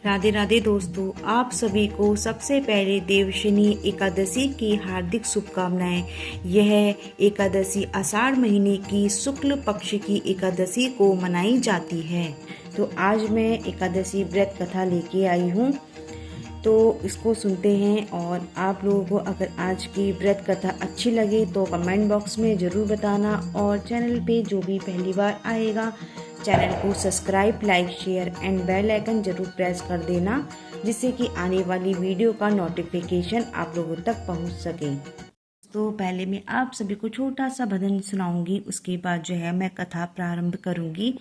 राधे राधे दोस्तों, आप सभी को सबसे पहले देवशनी एकादशी की हार्दिक शुभकामनाएं। यह एकादशी आषाढ़ महीने की शुक्ल पक्ष की एकादशी को मनाई जाती है। तो आज मैं एकादशी व्रत कथा लेके आई हूँ, तो इसको सुनते हैं। और आप लोगों को अगर आज की व्रत कथा अच्छी लगे तो कमेंट बॉक्स में ज़रूर बताना, और चैनल पे जो भी पहली बार आएगा चैनल को subscribe, like, share and bell icon जरूर प्रेस कर देना, जिससे कि आने वाली वीडियो का नोटिफिकेशन आप लोगों तक पहुंच सके। तो पहले मैं आप सभी को छोटा सा भजन सुनाऊंगी, उसके बाद जो है मैं कथा प्रारंभ करूंगी।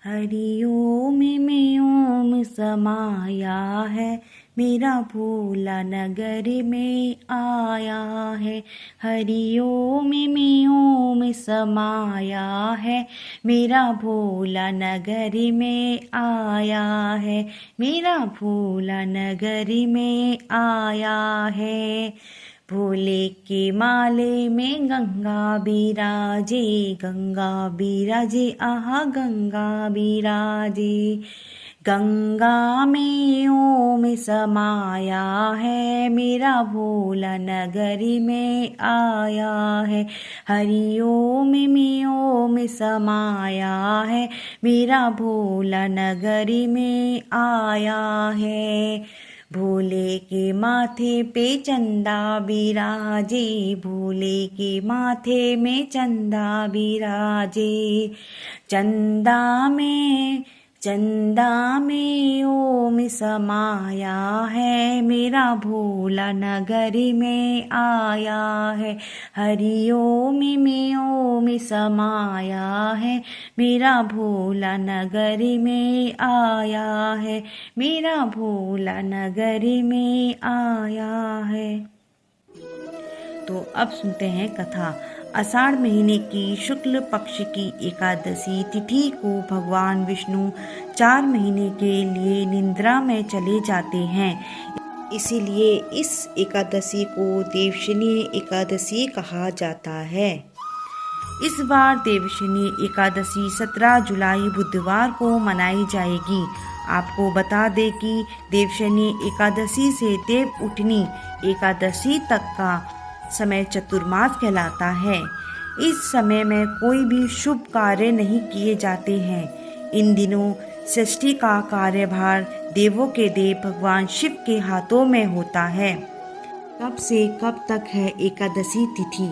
हरि ओम में ओम समाया है, मेरा भोला नगर में आया है। हरि ओम में ओम समाया है, मेरा भोला नगर में आया है। मेरा भोला नगर में आया है। भोले के माले में गंगा बिराजे, गंगा बिराजे, आहा गंगा बिराजे। गंगा में ओम समाया है, मेरा भोला नगरी में आया है। हरि ओम में ओम समाया है, मेरा भोला नगरी में आया है। भोले के माथे पे चंदा बिराजे, भोले के माथे में चंदा बिराजे। चंदा में ओम समाया है, मेरा भोला नगरी में आया है। हरि ओम में ओम समाया है, मेरा भोला नगरी में आया है। मेरा भोला नगरी में आया है। तो अब सुनते हैं कथा। आषाढ़ महीने की शुक्ल पक्ष की एकादशी तिथि को भगवान विष्णु 4 महीने के लिए निद्रा में चले जाते हैं, इसीलिए इस एकादशी को देवशनी एकादशी कहा जाता है। इस बार देवशनी एकादशी 17 जुलाई बुधवार को मनाई जाएगी। आपको बता दें कि देवशनी एकादशी से देव उठनी एकादशी तक का समय चतुर्मास कहलाता है। इस समय में कोई भी शुभ कार्य नहीं किए जाते हैं। इन दिनों सृष्टि का कार्यभार देवों के देव भगवान शिव के हाथों में होता है। कब से कब तक है एकादशी तिथि?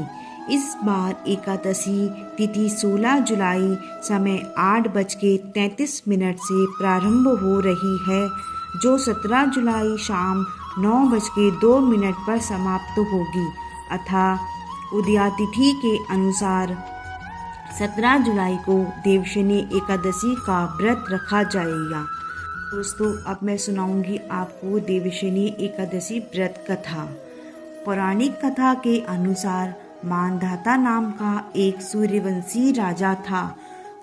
इस बार एकादशी तिथि 16 जुलाई समय 8:33 से प्रारंभ हो रही है, जो 17 जुलाई शाम 9:02 पर समाप्त होगी। अथा उदयातिथि के अनुसार 17 जुलाई को देवशनी एकादशी का व्रत रखा जाएगा। दोस्तों, अब मैं सुनाऊंगी आपको देवशनी एकादशी व्रत कथा। पौराणिक कथा के अनुसार मानधाता नाम का एक सूर्यवंशी राजा था।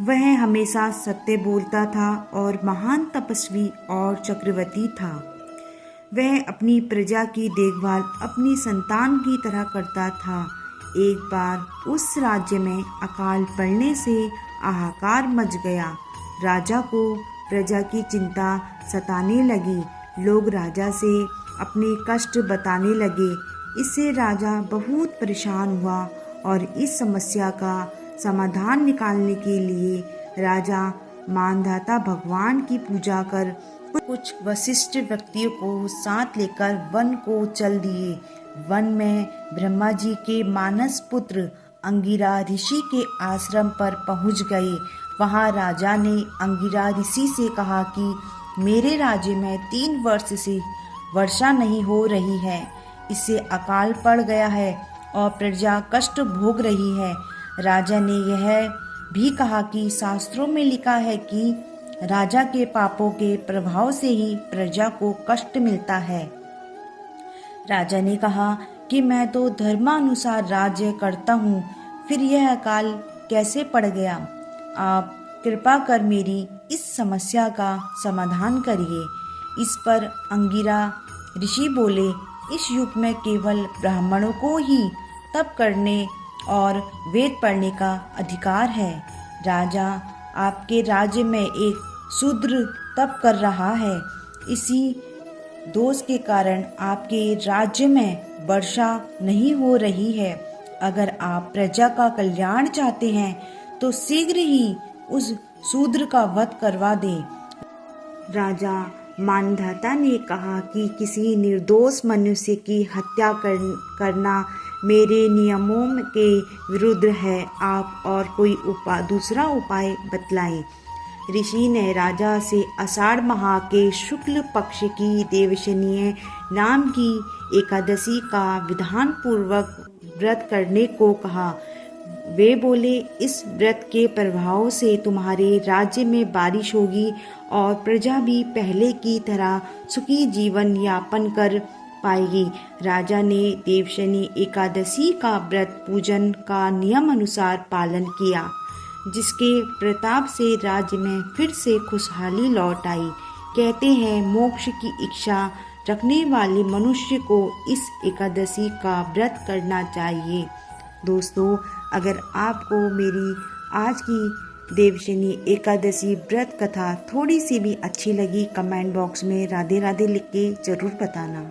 वह हमेशा सत्य बोलता था और महान तपस्वी और चक्रवर्ती था। वह अपनी प्रजा की देखभाल अपनी संतान की तरह करता था। एक बार उस राज्य में अकाल पड़ने से हाहाकार मच गया। राजा को प्रजा की चिंता सताने लगी। लोग राजा से अपने कष्ट बताने लगे। इससे राजा बहुत परेशान हुआ और इस समस्या का समाधान निकालने के लिए राजा मानधाता भगवान की पूजा कर कुछ वशिष्ठ व्यक्तियों को साथ लेकर वन को चल दिए। वन में ब्रह्मा जी के मानस पुत्र अंगिरा ऋषि के आश्रम पर पहुंच गए। वहां राजा ने अंगिरा ऋषि से कहा कि मेरे राज्य में 3 वर्ष से वर्षा नहीं हो रही है, इससे अकाल पड़ गया है और प्रजा कष्ट भोग रही है। राजा ने यह भी कहा कि शास्त्रों में लिखा है कि राजा के पापों के प्रभाव से ही प्रजा को कष्ट मिलता है। राजा ने कहा कि मैं तो धर्मानुसार राज्य करता हूँ, फिर यह अकाल कैसे पड़ गया? आप कृपा कर मेरी इस समस्या का समाधान करिए। इस पर अंगिरा ऋषि बोले, इस युग में केवल ब्राह्मणों को ही तप करने और वेद पढ़ने का अधिकार है। राजा, आपके राज्य में एक शूद्र तप कर रहा है। इसी दोष के कारण आपके राज्य में वर्षा नहीं हो रही है। अगर आप प्रजा का कल्याण चाहते हैं तो शीघ्र ही उस शूद्र का वध करवा दें। राजा मानधाता ने कहा कि किसी निर्दोष मनुष्य की हत्या करना मेरे नियमों के विरुद्ध है। आप और कोई दूसरा उपाय बतलाएं। ऋषि ने राजा से आषाढ़ माह के शुक्ल पक्ष की देवशनीय नाम की एकादशी का विधान पूर्वक व्रत करने को कहा। वे बोले, इस व्रत के प्रभाव से तुम्हारे राज्य में बारिश होगी और प्रजा भी पहले की तरह सुखी जीवन यापन कर पाएगी। राजा ने देवशनी एकादशी का व्रत पूजन का नियम अनुसार पालन किया, जिसके प्रताप से राज्य में फिर से खुशहाली लौट आई। कहते हैं, मोक्ष की इच्छा रखने वाले मनुष्य को इस एकादशी का व्रत करना चाहिए। दोस्तों, अगर आपको मेरी आज की देवशनी एकादशी व्रत कथा थोड़ी सी भी अच्छी लगी, कमेंट बॉक्स में राधे राधे लिख के जरूर बताना।